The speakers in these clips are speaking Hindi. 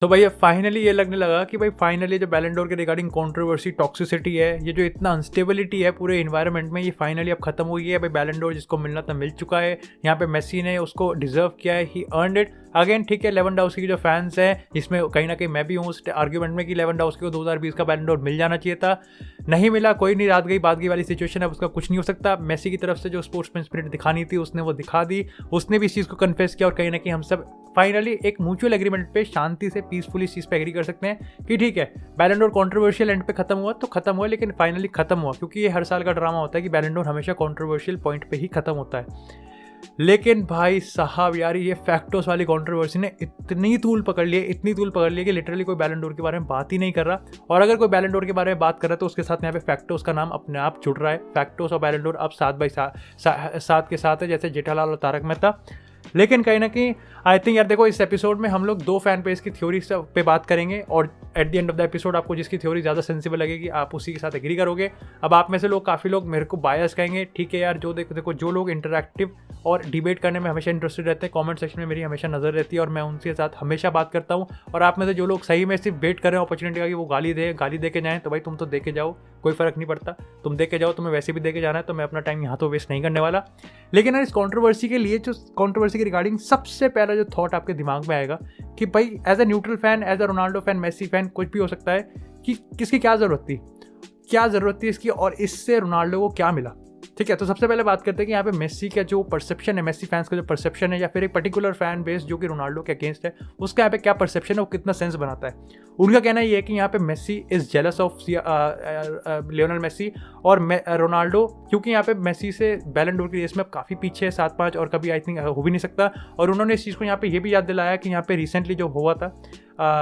तो भैया फाइनली ये लगने लगा कि भाई फाइनली जो बैलन डोर के रिगार्डिंग कंट्रोवर्सी, टॉक्सिसिटी है, ये जो इतना अनस्टेबिलिटी है पूरे इन्वायरमेंट में, ये फाइनली अब खत्म हुई है। भाई बैलन डोर जिसको मिलना था मिल चुका है। यहाँ पे मेसी ने उसको डिजर्व किया है, ही अर्नड इट। अगेन ठीक है, लेवेंडोव्स्की के जो फैंस हैं, इसमें कहीं ना कहीं मैं भी हूँ उस आर्ग्यूमेंट में कि लेवेंडोव्स्की को 2020 का बैलन डोर मिल जाना चाहिए था। नहीं मिला, कोई नहीं, रात गई बात गई वाली सिचुएशन है, उसका कुछ नहीं हो सकता। मेसी की तरफ से जो स्पोर्ट्समैन स्पिरिट दिखानी थी उसने वो दिखा दी, उसने भी इस चीज़ को कन्फेस किया और कहीं ना कहीं हम सब फाइनली एक म्यूचुअल एग्रीमेंट पे शांति से पीसफुली इस चीज़ पे एग्री कर सकते हैं कि ठीक है, बैलन डोर कंट्रोवर्शियल एंड पे खत्म हुआ तो खत्म हुआ, लेकिन फाइनली खत्म हुआ। क्योंकि ये हर साल का ड्रामा होता है कि बैलन डोर हमेशा कंट्रोवर्शियल पॉइंट पे ही खत्म होता है। लेकिन भाई साहब यार, ये फैक्टोस वाली कंट्रोवर्सी ने इतनी तूल पकड़ ली कि लिटरली कोई बैलन डोर के बारे में बात ही नहीं कर रहा। और अगर कोई बैलन डोर के बारे में बात कर रहा है तो उसके साथ यहाँ पे फैक्टोस का नाम अपने आप जुड़ रहा है। फैक्टोस और बैलन डोर अब साथ के साथ है, जैसे जेठालाल और तारक मेहता। लेकिन कहीं ना कहीं आई थिंक यार देखो, इस एपिसोड में हम लोग दो फैन पेज की थ्योरी पे बात करेंगे और at the end of the episode आपको जिसकी थ्योरी ज़्यादा सेंसिबल लगेगी आप उसी के साथ एग्री करोगे। अब आप में से लोग, काफ़ी लोग मेरे को बायस कहेंगे, ठीक है यार, जो देखो जो लोग इंटरैक्टिव और डिबेट करने में हमेशा इंटरेस्टेड रहते हैं, कमेंट सेक्शन में मेरी हमेशा नज़र रहती है और मैं उनके साथ हमेशा बात करता हूँ। और आप में से जो लोग सही में सिर्फ वेट कर रहे हैं अपॉर्चुनिटी का कि वो गाली दे के जाएँ, तो भाई तुम तो दे के जाओ, कोई फ़र्क नहीं पड़ता, तुम दे के जाओ, तुम्हें वैसे भी दे के जाना है, तो मैं अपना टाइम यहाँ तो वेस्ट नहीं करने वाला। लेकिन यार इस कॉन्ट्रोवर्सी के लिए, जो कॉन्ट्रोवर्सी के रिगार्डिंग सबसे पहला जो थॉट आपके दिमाग में आएगा कि भाई as a neutral fan, as a Ronaldo fan, Messi fan, कुछ भी हो सकता है, कि किसकी क्या ज़रूरत थी इसकी और इससे रोनाल्डो को क्या मिला। ठीक है, तो सबसे पहले बात करते हैं कि यहाँ पे मेसी का जो परसेप्शन है, मेसी फैंस का जो परसेप्शन है, या फिर एक पर्टिकुलर फैन बेस जो कि रोनाल्डो के अगेंस्ट है, उसका यहाँ पे क्या परसेप्शन है, वो कितना सेंस बनाता है। उनका कहना ये है कि यहाँ पे Messi is jealous of Lionel Messi और रोनाल्डो, क्योंकि यहाँ पे मेसी से बैलन डोर की रेस में काफ़ी पीछे है, 7-5 और कभी आई थिंक हो भी नहीं सकता। और उन्होंने इस चीज़ को यहाँ पे ये भी याद दिलाया कि यहाँ पे रिसेंटली जो हुआ था,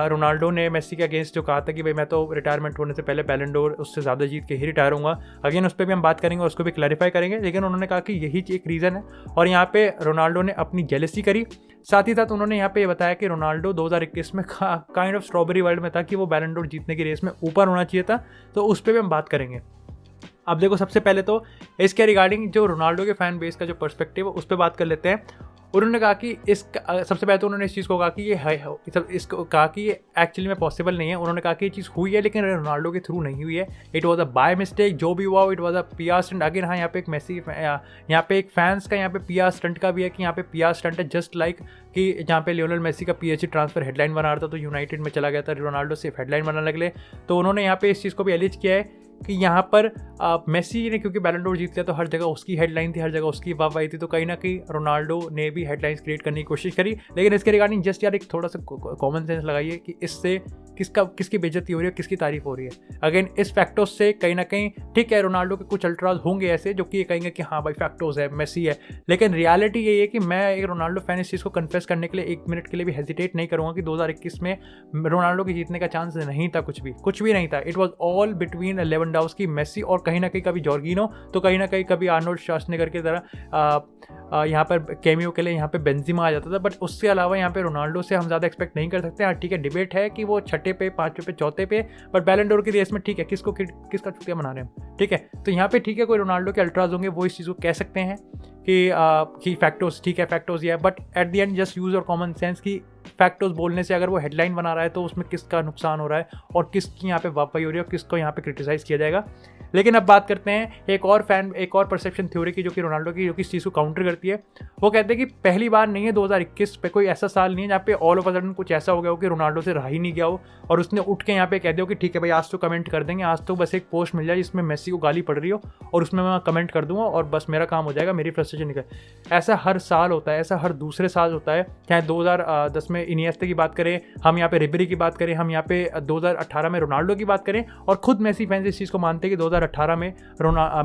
रोनाल्डो ने मेसी के अगेंस्ट जो कहा था कि भाई मैं तो रिटायरमेंट होने से पहले बैलन डोर उससे ज़्यादा जीत के ही रिटायर होऊंगा। अगेन उस पर भी हम बात करेंगे और उसको भी क्लैरिफाई करेंगे, लेकिन उन्होंने कहा कि यही एक रीज़न है। और यहाँ पे रोनाल्डो ने अपनी जेलसी करी, साथ ही साथ उन्होंने यहाँ पे ये बताया कि रोनाल्डो 2021 में काइंड ऑफ स्ट्रॉबेरी वर्ल्ड में था कि वो बैलन डोर जीतने की रेस में ऊपर होना चाहिए था, तो उस पर भी हम बात करेंगे। अब देखो, सबसे पहले तो इसके रिगार्डिंग जो रोनाल्डो के फैन बेस का जो पर्सपेक्टिव है उस पर बात कर लेते हैं। उन्होंने कहा कि सबसे पहले तो उन्होंने इस चीज़ को कहा कि ये है, इसको कहा कि ये एक्चुअली में पॉसिबल नहीं है। उन्होंने कहा कि ये चीज़ हुई है लेकिन रोनाल्डो के थ्रू नहीं हुई है, it was a by mistake, जो भी हुआ it was a PR stunt. Again हाँ, यहाँ पे एक मेसी, यहाँ पे एक फैंस का यहाँ पे पीआर स्टंट का भी है कि यहाँ पे पीआर स्टंट है, जस्ट लाइक कि जहाँ पे लियोनेल मेसी का पीएसजी ट्रांसफर हेडलाइन बना रहा था तो यूनाइटेड में चला गया था, रोनाल्डो सिर्फ हेडलाइन बनाने लगे। तो उन्होंने यहाँ पे इस चीज़ को भी एलिज किया है कि यहाँ पर मेसी ने क्योंकि बैलन डोर जीत लिया तो हर जगह उसकी हेडलाइन थी, हर जगह उसकी वाहवाही थी, तो कहीं ना कहीं रोनाल्डो ने भी हेडलाइंस क्रिएट करने की कोशिश करी। लेकिन इसके रिगार्डिंग जस्ट यार एक थोड़ा सा कॉमन सेंस लगाइए कि इससे किसकी बेइज्जती हो रही है, किसकी तारीफ हो रही है। अगेन इस फैक्टर्स से कहीं ना कहीं, ठीक है, रोनाल्डो के कुछ अल्ट्राज होंगे ऐसे जो कि ये कहेंगे कि हाँ भाई फैक्टर्स है, मेसी है, लेकिन रियलिटी यही है कि मैं एक रोनाल्डो फैन इस चीज़ को कन्फेस करने के लिए 1 मिनट के लिए भी हेजिटेट नहीं करूँगा कि 2021 में रोनाल्डो के जीतने का चांस नहीं था, कुछ भी नहीं था। It was all between Lewandowski, Messi और कहीं ना कहीं कभी जॉर्गिनो, तो कहीं ना कहीं कभी आर्नोल्ड श्वार्ज़नेगर की तरह यहाँ पर कैमियो के लिए यहाँ पे बेंजिमा आ जाता था। बट उससे अलावा यहाँ पे रोनाल्डो से हम ज़्यादा एक्सपेक्ट नहीं कर सकते। हाँ ठीक है, डिबेट है कि वो 6ठे पे, 5वें पे, 4थे पे, बट बैलन डोर की रेस में ठीक है, किसका चुतिया मना रहे हैं, ठीक है। तो यहाँ पे ठीक है, कोई रोनाल्डो के अल्ट्राज होंगे वो इस चीज़ को कह सकते हैं कि फैक्टर्स, ठीक है फैक्टर्स ये है, but at the end just use और कॉमन सेंस की फैक्टर्स बोलने से अगर वो हेडलाइन बना रहा है तो उसमें किसका नुकसान हो रहा है और किसकी यहाँ पे वाहवाही हो रही है और किसको यहाँ पे क्रिटिसाइज़ किया जाएगा। लेकिन अब बात करते हैं एक और परसेप्शन थ्योरी की, जो कि रोनाल्डो की, जो कि इस चीज़ को काउंटर करती है। वो कहते हैं कि पहली बार नहीं है 2021 पे, कोई ऐसा साल नहीं है जहाँ पे ऑल ऑफ अ सडन कुछ ऐसा हो गया हो कि रोनाल्डो से रहा ही नहीं गया हो और उसने उठ के यहाँ पे कह दिया हो कि ठीक है भाई आज तो कमेंट कर देंगे, आज तो बस एक पोस्ट मिल जाए जिसमें मेसी को गाली पड़ रही हो और उसमें मैं कमेंट कर दूंगा और बस मेरा काम हो जाएगा, मेरी फ्रस्ट्रेशन निकल। ऐसा हर साल होता है, ऐसा हर दूसरे साल होता है। चाहे 2010 में इनिएस्टा की बात करें, हम यहाँ पे रिबेरी की बात करें, हम यहाँ पे 2018 में रोनाल्डो की बात करें, और खुद मेसी फैंस इस चीज़ को मानते हैं कि 2018 में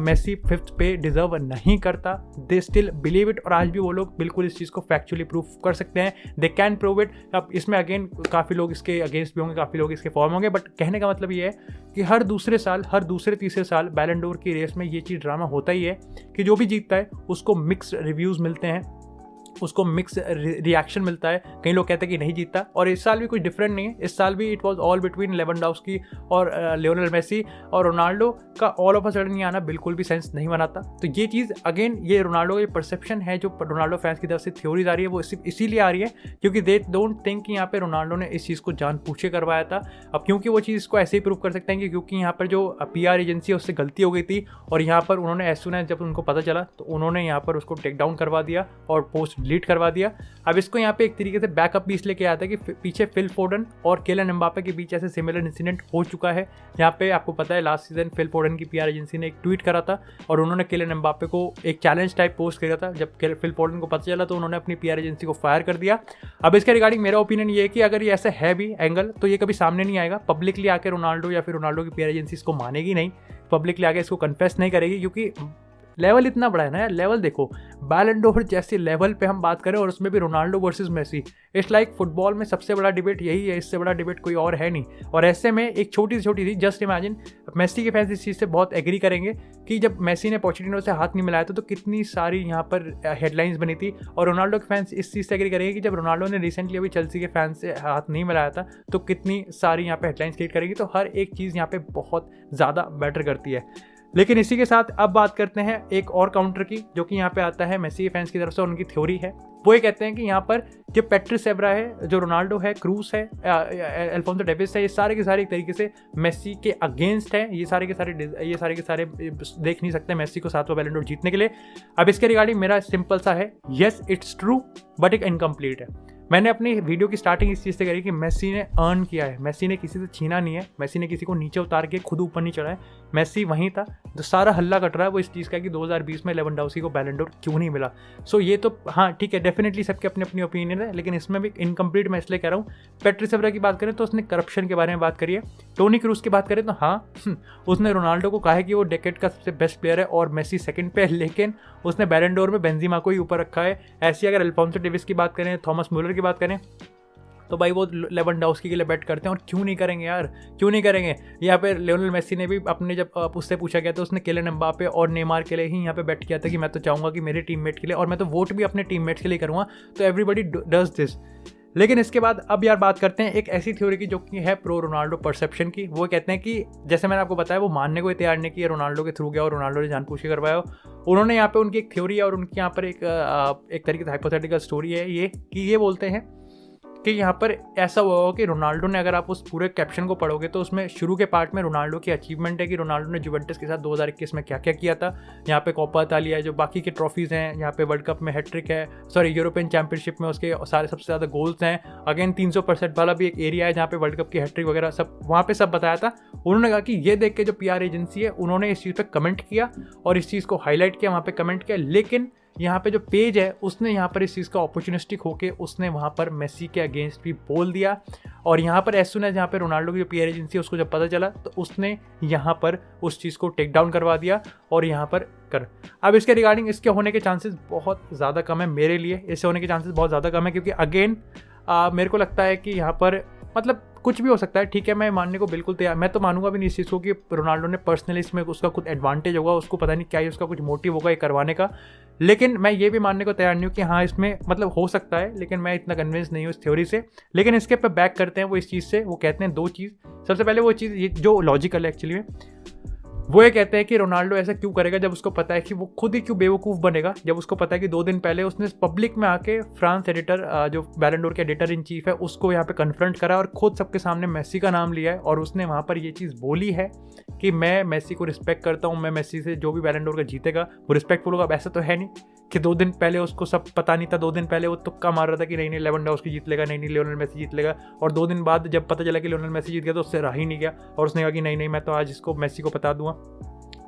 मेसी 5th पे डिजर्व नहीं करता। दे स्टिल बिलीव इट, और आज भी वो लोग बिल्कुल इस चीज़ को फैक्चुअली प्रूव कर सकते हैं, दे कैन प्रूव इट। अब इसमें अगेन काफ़ी लोग इसके अगेंस्ट भी होंगे, काफ़ी लोग इसके फॉर्म होंगे, बट कहने का मतलब ये है कि हर दूसरे साल, हर दूसरे तीसरे साल बैलन डोर की रेस में ये चीज़ ड्रामा होता ही है कि जो भी जीतता है उसको मिक्स रिव्यूज़ मिलते हैं। उसको मिक्स रिएक्शन मिलता है। कई लोग कहते हैं कि नहीं जीतता, और इस साल भी कुछ डिफरेंट नहीं है। इस साल भी it was all between Lewandowski और लियोनेल मेसी, और रोनाल्डो का ऑल ऑफ अ सडन ये आना बिल्कुल भी सेंस नहीं बनाता। तो ये चीज़ अगेन, ये रोनाल्डो का परसेप्शन है जो रोनाल्डो फैंस की तरफ से थ्योरीज आ रही है, वो सिर्फ इसीलिए आ रही है क्योंकि दे डोंट थिंक कि यहाँ पे रोनाल्डो ने इस चीज़ को जानबूझ के करवाया था। अब क्योंकि वो चीज़ को ऐसे ही प्रूव कर सकते हैं कि क्योंकि यहाँ पर जो PR एजेंसी है उससे गलती हो गई थी, और यहाँ पर उन्होंने एज सून एज जब उनको पता चला तो उन्होंने यहाँ पर उसको टेक डाउन करवा दिया और पोस्ट डिलीट करवा दिया। अब इसको यहाँ पे एक तरीके से बैकअप पीस लेके आता है कि पीछे फिल फोडन और केलन एम्बापे के बीच ऐसे सिमिलर इंसिडेंट हो चुका है। यहाँ पे आपको पता है लास्ट सीजन फिल फोडन की PR एजेंसी ने एक ट्वीट करा था और उन्होंने केलन एम्बापे को एक चैलेंज टाइप पोस्ट किया था। जब फिल फोडन को पता चला तो उन्होंने अपनी PR एजेंसी को फायर कर दिया। अब इसके रिगार्डिंग मेरा ओपिनियन ये है कि अगर ये ऐसा है भी एंगल तो ये कभी सामने नहीं आएगा, पब्लिकली आके रोनाल्डो या फिर रोनाल्डो की PR एजेंसी इसको मानेगी नहीं, पब्लिकली आके इसको कन्फेस नहीं करेगी, क्योंकि लेवल इतना बड़ा है ना यार। लेवल देखो, बैलन डोर जैसे लेवल पे हम बात करें और उसमें भी Ronaldo versus Messi, it's like football में सबसे बड़ा डिबेट यही है, इससे बड़ा डिबेट कोई और है नहीं। और ऐसे में एक छोटी सी जस्ट इमेजिन, मेसी के फैंस इस चीज़ से बहुत एग्री करेंगे कि जब मेसी ने पोचेटिनो से हाथ नहीं मिलाया था तो कितनी सारी यहाँ पर हेडलाइंस बनी थी, और रोनाल्डो के फैंस इस चीज़ से एग्री करेंगे कि जब रोनाल्डो ने रिसेंटली अभी चेल्सी के फैंस से हाथ नहीं मिलाया था तो कितनी सारी यहाँ पर हेडलाइंस क्रिएट करेगी। तो हर एक चीज़ यहाँ पर बहुत ज़्यादा मैटर करती है। लेकिन इसी के साथ अब बात करते हैं एक और काउंटर की, जो कि यहाँ पे आता है मेसी फैंस की तरफ से, उनकी थ्योरी है। वो ये कहते हैं कि यहाँ पर जो पेट्रिस एव्रा है, जो रोनाल्डो है, क्रूस है, अल्फोंसो डेविस है, ये सारे के सारे एक तरीके से मेसी के अगेंस्ट हैं। ये सारे के सारे देख नहीं सकते मेसी को 7वां बैलन डोर जीतने के लिए। अब इसके रिगार्डिंग मेरा सिंपल सा है, येस इट्स ट्रू बट एक इनकम्प्लीट है। मैंने अपनी वीडियो की स्टार्टिंग इस चीज़ से करी कि मेसी ने अर्न किया है, मेसी ने किसी से छीना नहीं है, मेसी ने किसी को नीचे उतार के खुद ऊपर नहीं चढ़ा है। मेसी वहीं था। जो सारा हल्ला कट रहा है वो इस चीज़ का कि 2020 में लेवेंडोव्स्की को बैलन डोर क्यों नहीं मिला। सो ये तो हाँ ठीक है, डेफिनेटली सबके अपने अपनी ओपिनियन है, लेकिन इसमें भी इनकम्प्लीट मैं इसलिए कह रहा हूँ। पेट्रिस एव्रा की बात करें तो उसने करप्शन के बारे में बात करी है। टोनी क्रूस की बात करें तो हाँ, उसने रोनाल्डो को कहा है कि वो डेकेड का सबसे बेस्ट प्लेयर है और मेसी सेकंड पे है, लेकिन उसने बैलन डोर में बेंजीमा को ही ऊपर रखा है। ऐसी अगर अल्फोंसो डेविस की बात करें, थॉमस मुलर की बात करें, तो भाई वो लेवेंडोव्स्की के लिए बैट करते हैं, और क्यों नहीं करेंगे यार, क्यों नहीं करेंगे। यहाँ पे लियोनेल मेसी ने भी अपने जब उससे पूछा गया तो उसने केलन एम्बापे और नेमार के लिए ही यहाँ पे बैट किया था कि मैं तो चाहूँगा कि मेरे टीममेट के लिए, और मैं तो वोट भी अपने टीममेट्स के लिए करूँगा। तो एवरीबडी डज दिस। लेकिन इसके बाद अब यार बात करते हैं एक ऐसी थ्योरी की जो कि है प्रो रोनाल्डो परसेप्शन की। वो कहते हैं कि जैसे मैंने आपको बताया, वो मानने को तैयार नहीं किया रोनाल्डो के थ्रू गया और रोनाल्डो ने जानबूझ के करवाया। उन्होंने यहाँ पे उनकी एक थ्योरी है और उनकी यहाँ पर एक तरीके से हाइपोथेटिकल स्टोरी है ये, कि ये बोलते हैं कि यहाँ पर ऐसा हुआ हो कि रोनाल्डो ने, अगर आप उस पूरे कैप्शन को पढ़ोगे तो उसमें शुरू के पार्ट में रोनाल्डो की अचीवमेंट है कि रोनाल्डो ने जुवेंटस के साथ 2021 में क्या क्या किया था। यहाँ पे कोपा इतालिया है, जो बाकी के ट्रॉफीज़ हैं, यहाँ पे वर्ल्ड कप में हैट्रिक है, सॉरी यूरोपियन चैंपियनशिप में उसके सारे सबसे ज़्यादा गोल्स हैं। अगेन 300% वाला भी एक एरिया है जहाँ पे वर्ल्ड कप की हैट्रिक वगैरह सब, वहाँ पे सब बताया था। उन्होंने कहा कि ये देख के जो PR एजेंसी है उन्होंने इस चीज़ पर कमेंट किया और इस चीज़ को हाईलाइट किया, वहाँ पर कमेंट किया, लेकिन यहाँ पे जो पेज है उसने यहाँ पर इस चीज़ का अपॉर्चुनिस्टिक होके उसने वहाँ पर मेसी के अगेंस्ट भी बोल दिया। और यहाँ पर एज सुन एज यहाँ पे रोनाल्डो की जो PR एजेंसी है उसको जब पता चला तो उसने यहाँ पर उस चीज़ को टेक डाउन करवा दिया और यहाँ पर कर। अब इसके रिगार्डिंग इसके होने के चांसेस बहुत ज़्यादा कम है, मेरे लिए इससे होने के चांसेस बहुत ज़्यादा कम है, क्योंकि अगेन मेरे को लगता है कि यहाँ पर मतलब कुछ भी हो सकता है। ठीक है, मैं मानने को बिल्कुल तैयार, मैं तो मानूंगा भी नहीं इस चीज़ को कि रोनाल्डो ने पर्सनली इसमें उसका कुछ एडवांटेज होगा, उसको पता नहीं क्या है, उसका कुछ मोटिव होगा ये करवाने का। लेकिन मैं ये भी मानने को तैयार नहीं हूँ कि हाँ इसमें मतलब हो सकता है, लेकिन मैं इतना कन्विंस नहीं हूँ इस थ्योरी से। लेकिन इसके पे बैक करते हैं वो इस चीज़ से, वो कहते हैं दो चीज़। सबसे पहले वो चीज़ ये जो लॉजिकल है एक्चुअली में, वो ये कहते हैं कि रोनाल्डो ऐसा क्यों करेगा जब उसको पता है कि वो खुद ही क्यों बेवकूफ़ बनेगा, जब उसको पता है कि 2 दिन पहले उसने पब्लिक में आके फ्रांस एडिटर जो बैलन डोर के एडिटर इन चीफ है उसको यहाँ पे कन्फ्रंट करा और खुद सबके सामने मेसी का नाम लिया है, और उसने वहाँ पर ये चीज़ बोली है कि मैं मेसी को रिस्पेक्ट करता हूँ, मैं मेसी से जो भी बैलन डोर का जीतेगा वो रिस्पेक्टफुल होगा। अब ऐसा तो है नहीं कि 2 दिन पहले उसको सब पता नहीं था, 2 दिन पहले वो तुक्का मार रहा था कि नहीं लेवेंडोव्स्की जीत लेगा, नहीं लियोनेल मेसी जीत लेगा, और 2 दिन बाद जब पता चला कि लियोनेल मेसी जीत गया तो उससे रहा ही नहीं गया और उसने कहा कि नहीं मैं तो आज इसको मेसी को बता दूंगा।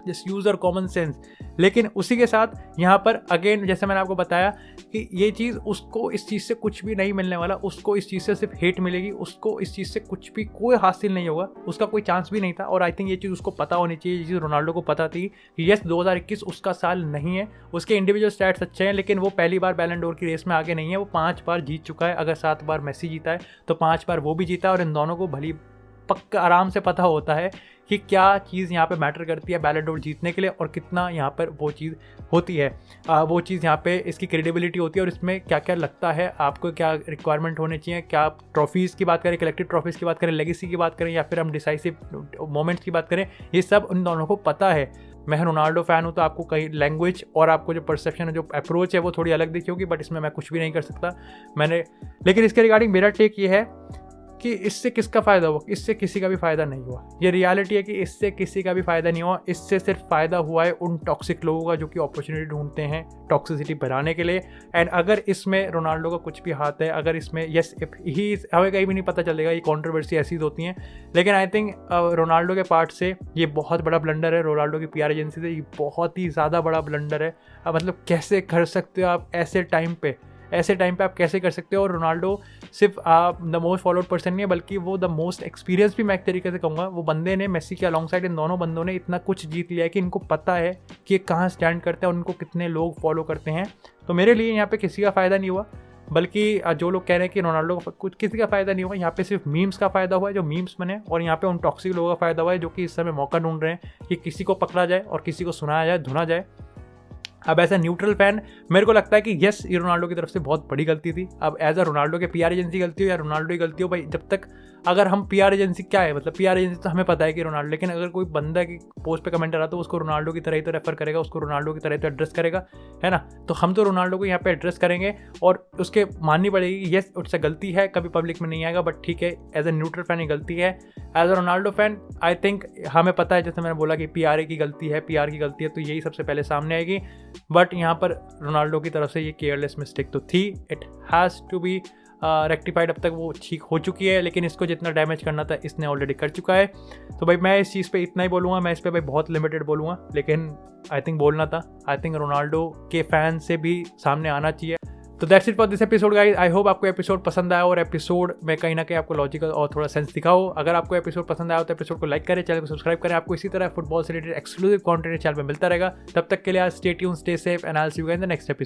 जस्ट यूज़ और कॉमन सेंस। लेकिन उसी के साथ यहाँ पर अगेन जैसे मैंने आपको बताया कि ये चीज़ उसको इस चीज़ से कुछ भी नहीं मिलने वाला, उसको इस चीज़ से सिर्फ हेट मिलेगी, उसको इस चीज़ से कुछ भी कोई हासिल नहीं होगा, उसका कोई चांस भी नहीं था। और आई थिंक ये चीज़ उसको पता होनी चाहिए, ये चीज़ रोनाल्डो को पता थी कि यस 2021 उसका साल नहीं है, उसके इंडिविजुअल स्टैट्स अच्छे हैं, लेकिन वो पहली बार बैलन डोर की रेस में आगे नहीं है। वो 5 बार जीत चुका है, अगर 7 बार मेसी जीता है तो 5 बार वो भी जीता है, और इन दोनों को भली पक्का आराम से पता होता है कि क्या चीज़ यहाँ पे मैटर करती है बैलन डोर जीतने के लिए और कितना यहाँ पर वो चीज़ होती है, वो चीज़ यहाँ पे इसकी क्रेडिबिलिटी होती है और इसमें क्या क्या लगता है आपको, क्या रिक्वायरमेंट होने चाहिए, क्या ट्रॉफीज़ की बात करें, कलेक्टिव ट्रॉफीज़ की बात करें, लेगेसी की बात करें या फिर हम डिसाइसिव मोमेंट्स की बात करें, ये सब उन दोनों को पता है। मैं रोनाल्डो फ़ैन हूँ तो आपको कहीं लैंग्वेज और आपको जो परसेप्शन है, जो अप्रोच है वो थोड़ी अलग दिखी होगी, बट इसमें मैं कुछ भी नहीं कर सकता लेकिन इसके रिगार्डिंग मेरा टेक ये है कि इससे किसका फ़ायदा हुआ, इससे किसी का भी फ़ायदा नहीं हुआ। ये रियलिटी है कि इससे किसी का भी फ़ायदा नहीं हुआ। इससे सिर्फ फ़ायदा हुआ है उन टॉक्सिक लोगों का जो कि अपॉर्चुनिटी ढूंढते हैं टॉक्सिसिटी बढ़ाने के लिए। एंड अगर इसमें रोनाल्डो का कुछ भी हाथ है, अगर इसमें यस इफ ही हमें कहीं भी नहीं पता चलेगा, ये कंट्रोवर्सी ऐसी होती हैं, लेकिन आई थिंक रोनाल्डो के पार्ट से ये बहुत बड़ा ब्लंडर है। रोनाल्डो की PR एजेंसी से ये बहुत ही ज़्यादा बड़ा ब्लंडर है। मतलब कैसे कर सकते हो आप ऐसे टाइम पे आप कैसे कर सकते हो। और रोनाल्डो सिर्फ द मोस्ट फॉलोड पर्सन नहीं है, बल्कि वो द मोस्ट एक्सपीरियंस भी मैं एक तरीके से कहूँगा। वो बंदे ने मेसी के अलॉन्ग साइड इन दोनों बंदों ने इतना कुछ जीत लिया है कि इनको पता है कि कहाँ स्टैंड करते हैं और उनको कितने लोग फॉलो करते हैं। तो मेरे लिए यहाँ पे किसी का फ़ायदा नहीं हुआ, बल्कि जो लोग कह रहे हैं कि रोनाल्डो को कुछ किसी का फ़ायदा नहीं हुआ, यहाँ पे सिर्फ मीम्स का फ़ायदा हुआ है, जो मीम्स बने, और यहाँ पे उन टॉक्सिक लोगों का फ़ायदा हुआ है जो कि इस समय मौका ढूंढ रहे हैं कि किसी को पकड़ा जाए और किसी को सुनाया जाए, धुना जाए। अब एज ए न्यूट्रल फैन मेरे को लगता है कि यस, ये रोनाल्डो की तरफ से बहुत बड़ी गलती थी। अब एज ए रोनाल्डो के PR एजेंसी गलती हो या रोनाल्डो की गलती हो, भाई जब तक अगर हम PR एजेंसी क्या है, मतलब PR एजेंसी तो हमें पता है कि रोनाल्डो, लेकिन अगर कोई बंदा की पोस्ट पे कमेंट आ रहा तो उसको रोनाल्डो की तरह ही तो रेफर करेगा, उसको रोनाल्डो की तरह ही तो एड्रेस करेगा, है ना। तो हम तो रोनाल्डो को यहाँ पे एड्रेस करेंगे और उसके माननी पड़ेगी यस उससे गलती है, कभी पब्लिक में नहीं आएगा, बट ठीक है, एज ए न्यूट्रल फैन ये गलती है। As a Ronaldo fan I think हमें पता है, जैसे मैंने बोला कि PR की गलती है, PR की गलती है, तो यही सबसे पहले सामने आएगी। बट यहाँ पर रोनाल्डो की तरफ से ये केयरलेस मिस्टेक तो थी, it has to be rectified. अब तक वो ठीक हो चुकी है, लेकिन इसको जितना डैमेज करना था इसने ऑलरेडी कर चुका है। तो भाई मैं इस चीज़ पे इतना ही बोलूँगा, मैं इस पे भाई बहुत लिमिटेड बोलूँगा, लेकिन आई थिंक बोलना था। आई थिंक रोनाल्डो के फैन से भी सामने आना चाहिए। तो that's it for this episode guys. I hope आपको एपिसोड पसंद आया और एपिसोड में कहीं ना कहीं आपको लॉजिकल और थोड़ा सेंस दिखा हो। अगर आपको एपिसोड पसंद आया हो तो एपिसोड को लाइक करें, चैनल को सब्सक्राइब करें। आपको इसी तरह फुटबॉल से रिलेटेड एक्सक्लूसिव कंटेंट चैनल में मिलता रहेगा। तब तक के लिए stay tuned, stay safe and I will see you guys in the next episode.